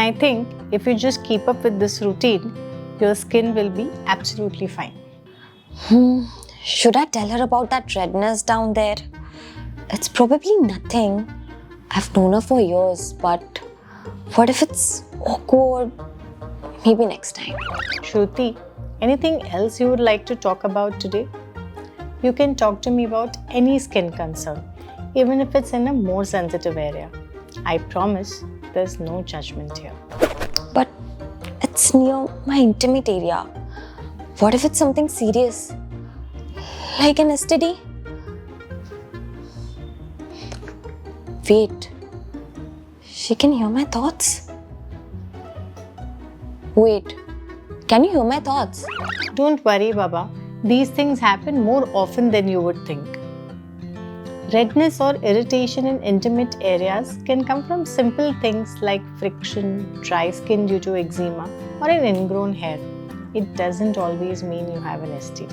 I think if you just keep up with this routine, your skin will be absolutely fine. Should I tell her about that redness down there? It's probably nothing. I've known her for years, but what if it's awkward? Maybe next time. Shruti, anything else you would like to talk about today? You can talk to me about any skin concern, even if it's in a more sensitive area. I promise there's no judgment here. But it's near my intimate area. What if it's something serious? Like an STD? Wait. She can hear my thoughts? Wait. Can you hear my thoughts? Don't worry, Baba. These things happen more often than you would think. Redness or irritation in intimate areas can come from simple things like friction, dry skin due to eczema, or an ingrown hair. It doesn't always mean you have an STD.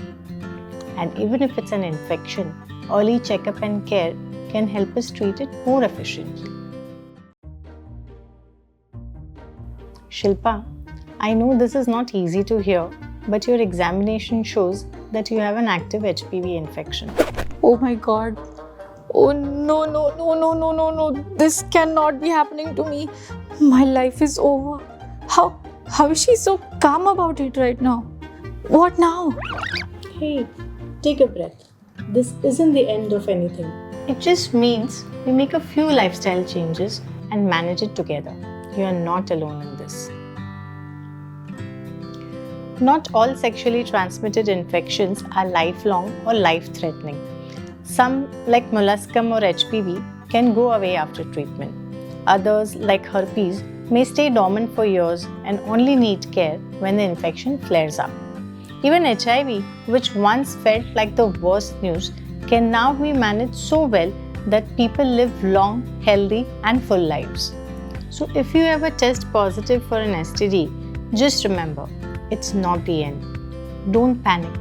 And even if it's an infection, early checkup and care can help us treat it more efficiently. Shilpa, I know this is not easy to hear, but your examination shows that you have an active HPV infection. Oh my god. Oh no. This cannot be happening to me. My life is over. How is she so calm about it right now? What now? Hey, take a breath. This isn't the end of anything. It just means we make a few lifestyle changes and manage it together. You are not alone in this. Not all sexually transmitted infections are lifelong or life-threatening. Some, like molluscum or HPV, can go away after treatment. Others, like herpes, may stay dormant for years and only need care when the infection flares up. Even HIV, which once felt like the worst news, can now be managed so well that people live long, healthy, and full lives. So if you ever test positive for an STD, just remember, it's not the end. Don't panic.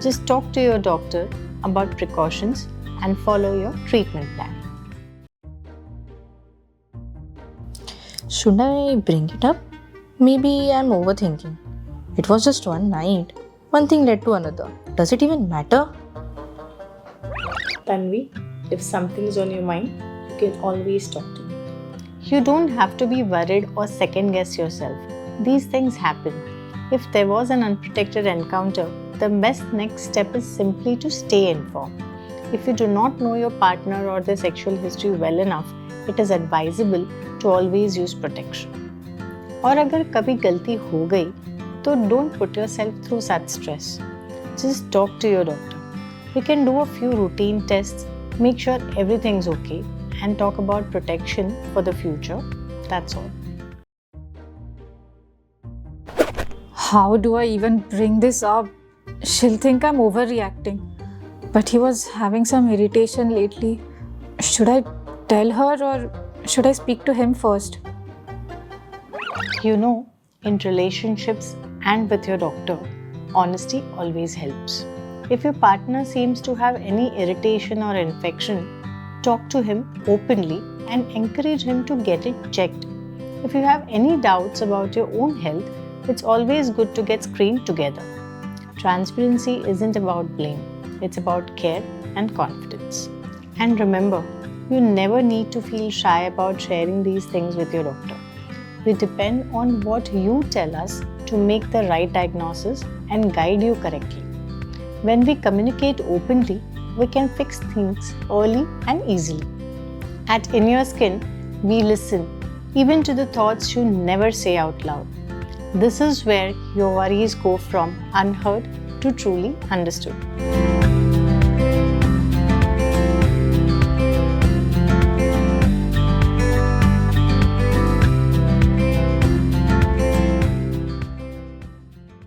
Just talk to your doctor about precautions and follow your treatment plan. Should I bring it up? Maybe I'm overthinking. It was just one night. One thing led to another. Does it even matter? Tanvi, if something's on your mind, you can always talk to me. You don't have to be worried or second guess yourself. These things happen. If there was an unprotected encounter, the best next step is simply to stay informed. If you do not know your partner or their sexual history well enough, it is advisable to always use protection. और अगर कभी गलती हो गई, तो don't put yourself through such stress. Just talk to your doctor. We can do a few routine tests, make sure everything's okay, and talk about protection for the future. That's all. How do I even bring this up? She'll think I'm overreacting. But he was having some irritation lately. Should I tell her or should I speak to him first? You know, in relationships and with your doctor, honesty always helps. If your partner seems to have any irritation or infection, talk to him openly and encourage him to get it checked. If you have any doubts about your own health, it's always good to get screened together. Transparency isn't about blame, it's about care and confidence. And remember, you never need to feel shy about sharing these things with your doctor. We depend on what you tell us to make the right diagnosis and guide you correctly. When we communicate openly, we can fix things early and easily. At In Your Skin, we listen, even to the thoughts you never say out loud. This is where your worries go from unheard to truly understood.